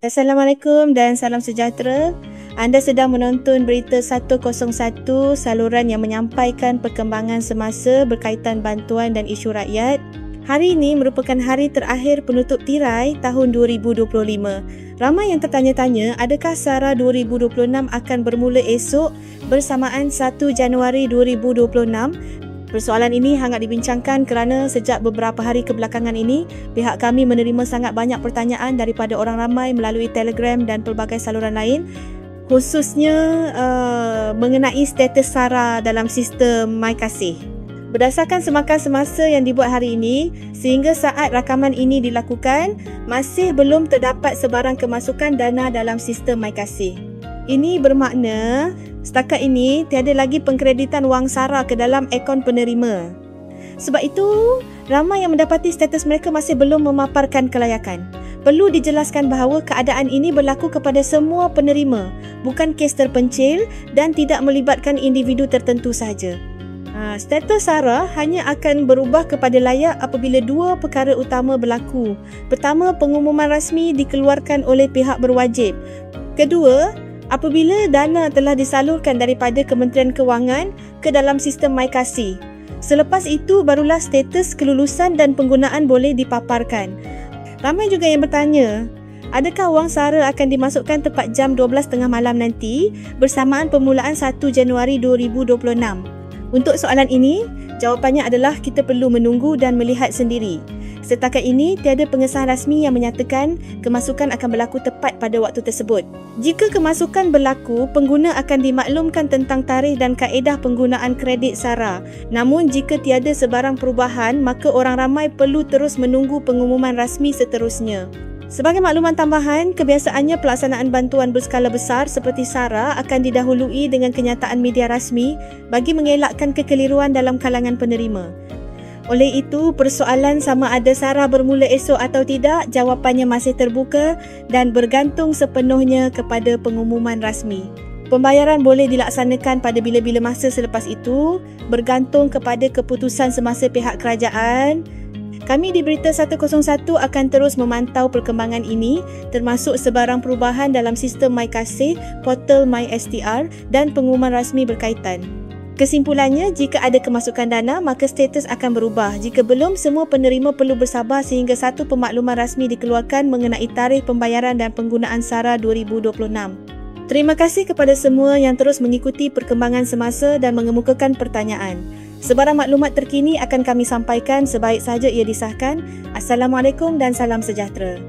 Assalamualaikum dan salam sejahtera. Anda sedang menonton Berita 101, saluran yang menyampaikan perkembangan semasa berkaitan bantuan dan isu rakyat. Hari ini merupakan hari terakhir penutup tirai tahun 2025. Ramai yang tertanya-tanya, adakah SARA 2026 akan bermula esok bersamaan 1 Januari 2026? Persoalan ini hangat dibincangkan kerana sejak beberapa hari kebelakangan ini, pihak kami menerima sangat banyak pertanyaan daripada orang ramai melalui Telegram dan pelbagai saluran lain, khususnya mengenai status SARA dalam sistem MyKasih. Berdasarkan semakan semasa yang dibuat hari ini, sehingga saat rakaman ini dilakukan, masih belum terdapat sebarang kemasukan dana dalam sistem MyKasih. Ini bermakna setakat ini tiada lagi pengkreditan wang SARA ke dalam akaun penerima. Sebab itu, ramai yang mendapati status mereka masih belum memaparkan kelayakan. Perlu dijelaskan bahawa keadaan ini berlaku kepada semua penerima, bukan kes terpencil dan tidak melibatkan individu tertentu sahaja. Status SARA hanya akan berubah kepada layak apabila dua perkara utama berlaku. Pertama, pengumuman rasmi dikeluarkan oleh pihak berwajib. Kedua, apabila dana telah disalurkan daripada Kementerian Kewangan ke dalam sistem MyKasih. Selepas itu barulah status kelulusan dan penggunaan boleh dipaparkan. Ramai juga yang bertanya, adakah wang SARA akan dimasukkan tepat jam 12.30 malam nanti bersamaan permulaan 1 Januari 2026? Untuk soalan ini, jawapannya adalah kita perlu menunggu dan melihat sendiri. Setakat ini, tiada pengesahan rasmi yang menyatakan kemasukan akan berlaku tepat pada waktu tersebut. Jika kemasukan berlaku, pengguna akan dimaklumkan tentang tarikh dan kaedah penggunaan kredit SARA. Namun, jika tiada sebarang perubahan, maka orang ramai perlu terus menunggu pengumuman rasmi seterusnya. Sebagai makluman tambahan, kebiasaannya pelaksanaan bantuan berskala besar seperti SARA akan didahului dengan kenyataan media rasmi bagi mengelakkan kekeliruan dalam kalangan penerima. Oleh itu, persoalan sama ada SARA bermula esok atau tidak, jawapannya masih terbuka dan bergantung sepenuhnya kepada pengumuman rasmi. Pembayaran boleh dilaksanakan pada bila-bila masa selepas itu, bergantung kepada keputusan semasa pihak kerajaan. Kami di Berita 101 akan terus memantau perkembangan ini, termasuk sebarang perubahan dalam sistem MyKasih, portal MySTR dan pengumuman rasmi berkaitan. Kesimpulannya, jika ada kemasukan dana, maka status akan berubah. Jika belum, semua penerima perlu bersabar sehingga satu pemakluman rasmi dikeluarkan mengenai tarikh pembayaran dan penggunaan SARA 2026. Terima kasih kepada semua yang terus mengikuti perkembangan semasa dan mengemukakan pertanyaan. Sebarang maklumat terkini akan kami sampaikan sebaik sahaja ia disahkan. Assalamualaikum dan salam sejahtera.